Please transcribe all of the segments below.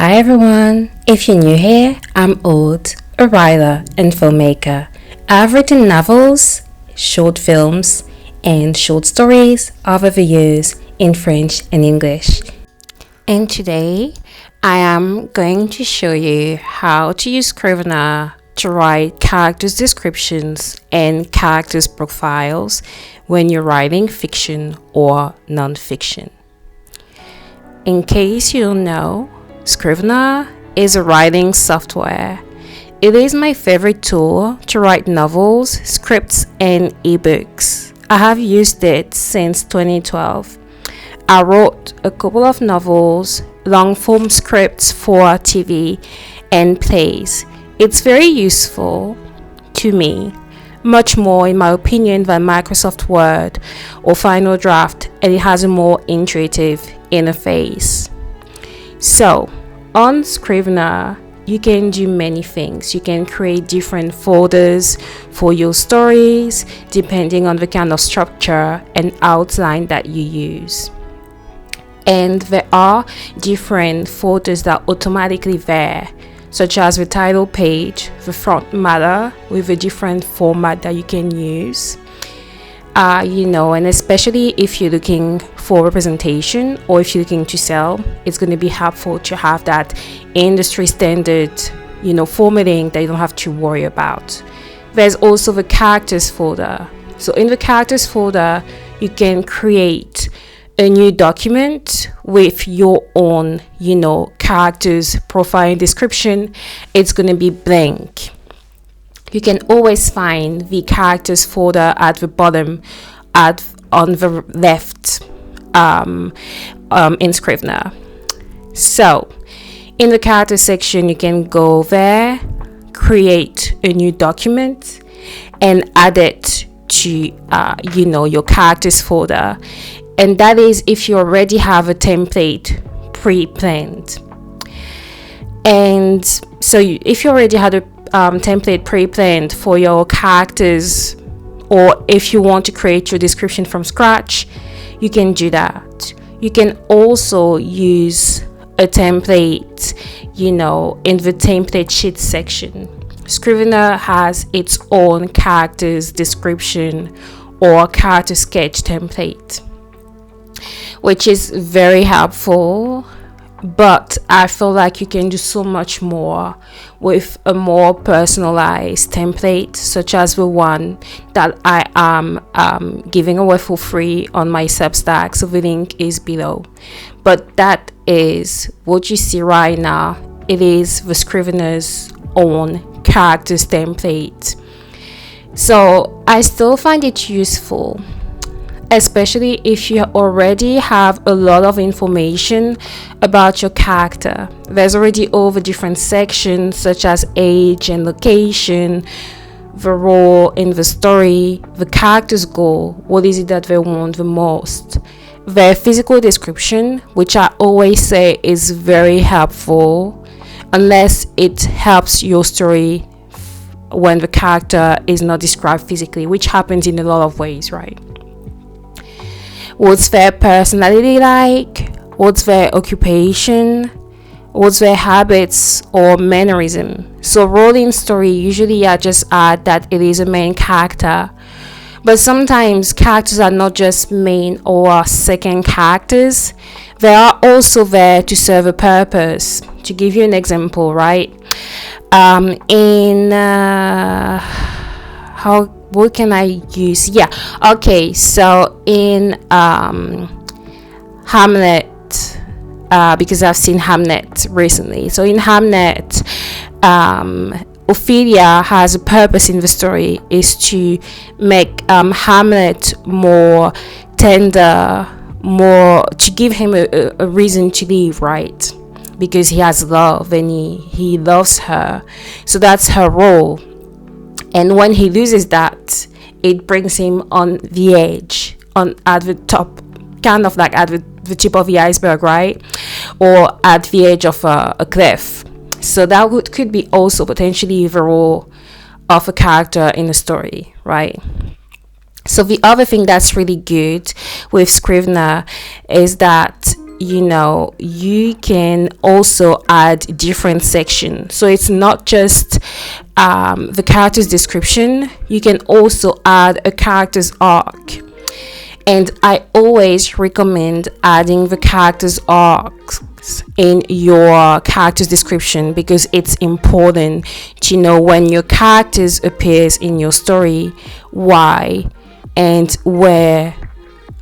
Hi everyone, if you're new here, I'm Aude, a writer and filmmaker. I've written novels, short films, and short stories over the years in French and English. And today, I am going to show you how to use Scrivener to write characters descriptions and characters profiles when you're writing fiction or non-fiction. In case you don't know, Scrivener is a writing software. It is my favorite tool to write novels, scripts, and ebooks. I have used it since 2012. I wrote a couple of novels, long-form scripts for TV, and plays. It's very useful to me, much more in my opinion than Microsoft Word or Final Draft, and it has a more intuitive interface. So, on Scrivener, you can do many things. You can create different folders for your stories depending on the kind of structure and outline that you use. And there are different folders that are automatically there, such as the title page, the front matter with a different format that you can use. And especially if you're looking for representation or if you're looking to sell, it's going to be helpful to have that industry standard, formatting that you don't have to worry about. There's also the characters folder. So in the characters folder, you can create a new document with your own, characters profile and description. It's going to be blank. You can always find the characters folder at the bottom, on the left, in Scrivener. So, in the character section, you can go there, create a new document, and add it to, your characters folder. And that is if you already have a template pre-planned. And so, if you already had a template pre-planned for your characters, or if you want to create your description from scratch, you can do that. You can also use a template, in the template sheet section. Scrivener has its own characters description or character sketch template, which is very helpful. But I feel like you can do so much more with a more personalized template, such as the one that I am giving away for free on my Substack. So the link is below. But that is what you see right now. It is the Scrivener's own characters template. So I still find it useful, especially if you already have a lot of information about your character. There's already all the different sections such as age and location, the role in the story, the character's goal, what is it that they want the most, their physical description, which I always say is very helpful unless it helps your story when the character is not described physically, which happens in a lot of ways, right? What's their personality like? What's their occupation? What's their habits or mannerism? So role-in story, usually I just add that it is a main character. But sometimes characters are not just main or second characters. They are also there to serve a purpose. To give you an example, right? What can I use? So in Hamlet, because I've seen Hamlet recently. So in Hamlet, Ophelia has a purpose in the story, is to make Hamlet more tender, more to give him a reason to live, right? Because he has love and he loves her. So that's her role. And when he loses that, it brings him on the edge, at the top, kind of like at the tip of the iceberg, right? Or at the edge of a cliff. So that could be also potentially the role of a character in a story, right? So the other thing that's really good with Scrivener is that you can also add different sections. So it's not just the character's description, you can also add a character's arc. And I always recommend adding the character's arcs in your character's description, because it's important to know when your characters appears in your story, why and where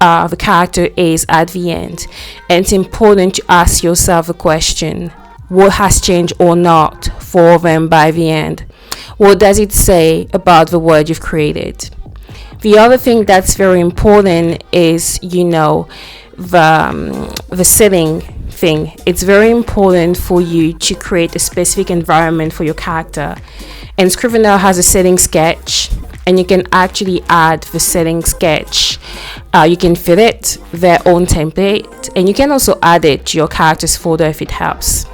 the character is at the end. And it's important to ask yourself a question: what has changed or not for them by the end? What does it say about the world you've created? The other thing that's very important is, the setting thing. It's very important for you to create a specific environment for your character. And Scrivener has a setting sketch, and you can actually add the setting sketch. You can fill it their own template, and you can also add it to your characters folder if it helps.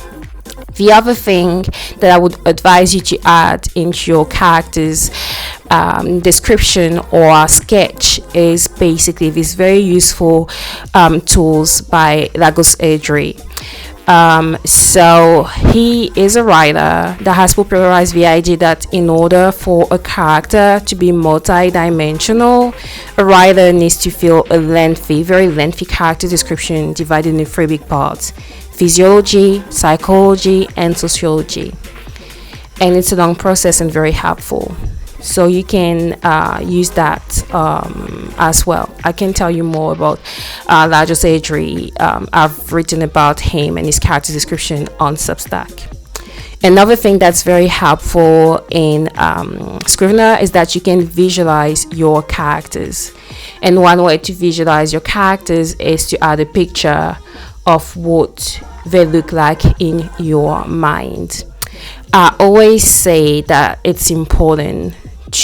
The other thing that I would advise you to add into your character's description or sketch is basically these very useful tools by Lagos Edry. So he is a writer that has popularized the idea that in order for a character to be multi-dimensional, a writer needs to fill a very lengthy character description divided into 3 big parts: physiology, psychology, and sociology. And it's a long process and very helpful. So you can use that as well. I can tell you more about Lagos Edry. I've written about him and his character description on Substack. Another thing that's very helpful in Scrivener is that you can visualize your characters. And one way to visualize your characters is to add a picture of what they look like in your mind. I always say that it's important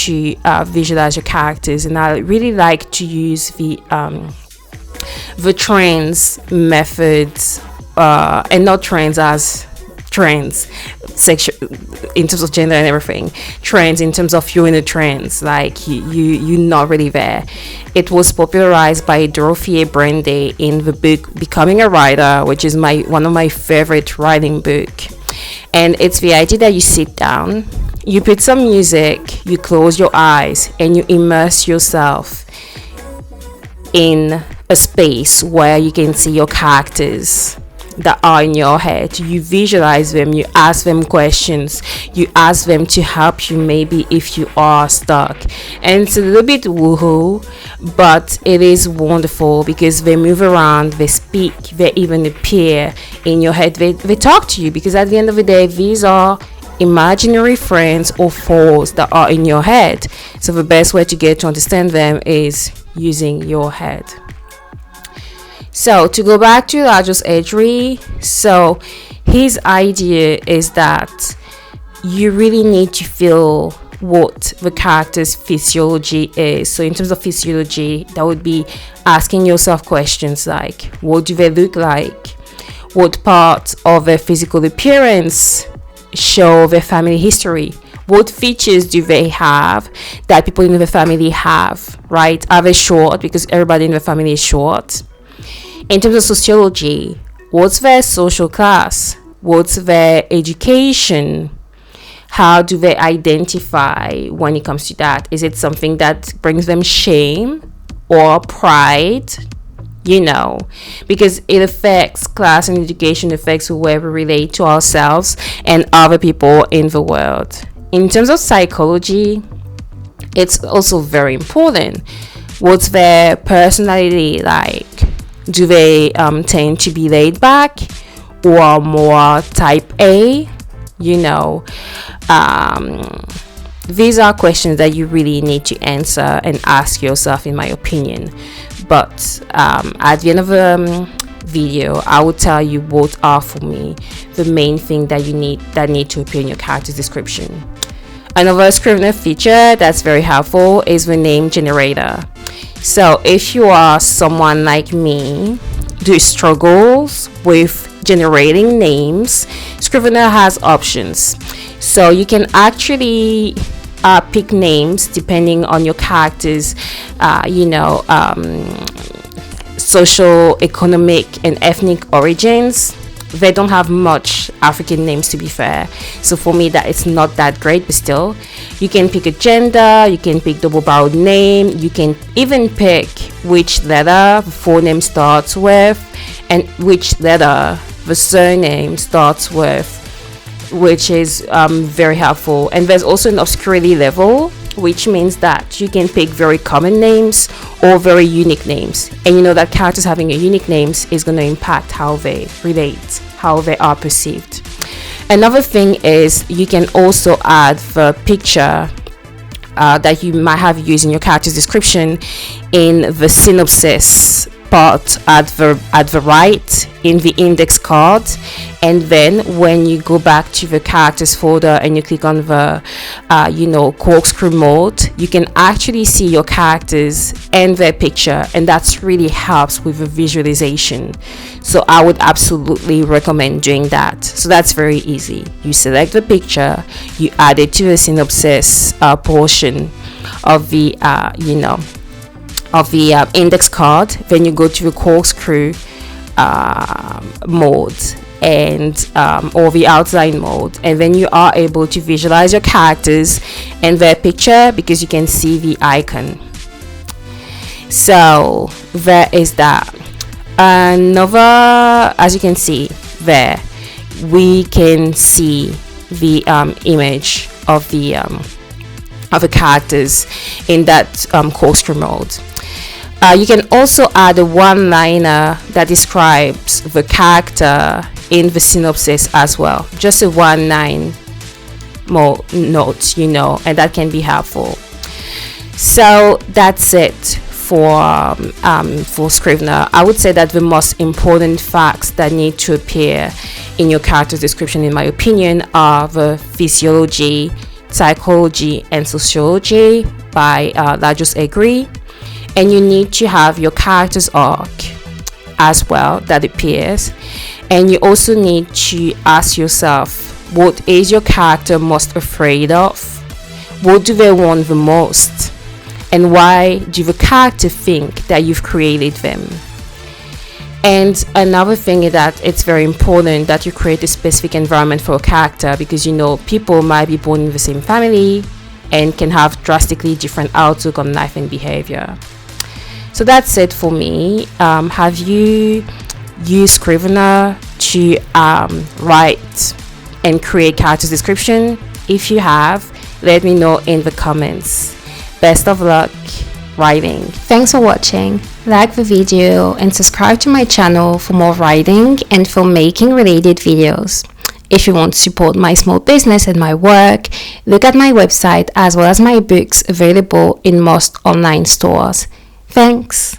to visualize your characters, and I really like to use the trends methods, and not trends as trends section in terms of gender and everything, trends in terms of you're in the trends, like you're not really there. It was popularized by Dorothy Brande in the book Becoming a Writer, which is one of my favorite writing book. And it's the idea that you sit down, you put some music, you close your eyes, and you immerse yourself in a space where you can see your characters that are in your head. You visualize them, you ask them questions, you ask them to help you maybe if you are stuck. And it's a little bit woohoo, but it is wonderful because they move around, they speak, they even appear in your head, they talk to you, because at the end of the day, these are imaginary friends or foes that are in your head. So the best way to get to understand them is using your head. So to go back to Lagos Edry, so his idea is that you really need to feel what the character's physiology is. So in terms of physiology, that would be asking yourself questions like, what do they look like? What parts of their physical appearance show their family history? What features do they have that people in the family have, right? Are they short? Because everybody in the family is short. In terms of sociology, what's their social class? What's their education? How do they identify when it comes to that? Is it something that brings them shame or pride? Because it affects class, and education affects the way we relate to ourselves and other people in the world. In terms of psychology, it's also very important. What's their personality like? Do they tend to be laid back or more type A? These are questions that you really need to answer and ask yourself, in my opinion. But at the end of the video, I will tell you what are, for me, the main thing that need to appear in your character's description. Another Scrivener feature that's very helpful is the name generator. So if you are someone like me who struggles with generating names, Scrivener has options. So you can actually pick names depending on your character's social, economic, and ethnic origins. They don't have much African names, to be fair. So for me, that it's not that great, but still, you can pick a gender, you can pick double-barreled name, you can even pick which letter the forename starts with and which letter the surname starts with, which is very helpful. And there's also an obscurity level, which means that you can pick very common names or very unique names, and you know that characters having a unique names is going to impact how they relate, how they are perceived. Another thing is you can also add the picture that you might have used in your character's description in the synopsis part at the right in the index card, and then when you go back to the characters folder and you click on the corkscrew mode, you can actually see your characters and their picture, and that's really helps with the visualization. So I would absolutely recommend doing that. So that's very easy. You select the picture, you add it to the synopsis portion of the index card, then you go to the corkscrew mode and or the outline mode, and then you are able to visualize your characters and their picture because you can see the icon. So there is that. Another, as you can see there, we can see the image of the characters in that corkscrew mode. You can also add a one-liner that describes the character in the synopsis as well. Just a one-line note, and that can be helpful. So that's it for Scrivener. I would say that the most important facts that need to appear in your character's description, in my opinion, are the physiology, psychology, and sociology by Lajos Egri. And you need to have your character's arc as well that appears, and you also need to ask yourself, what is your character most afraid of? What do they want the most? And why do the character think that you've created them? And another thing is that it's very important that you create a specific environment for a character, because people might be born in the same family and can have drastically different outlook on life and behavior. So that's it for me. Have you used Scrivener to write and create characters description? If you have, let me know in the comments. Best of luck writing. Thanks for watching. Like the video and subscribe to my channel for more writing and filmmaking related videos. If you want to support my small business and my work, look at my website as well as my books available in most online stores. Thanks.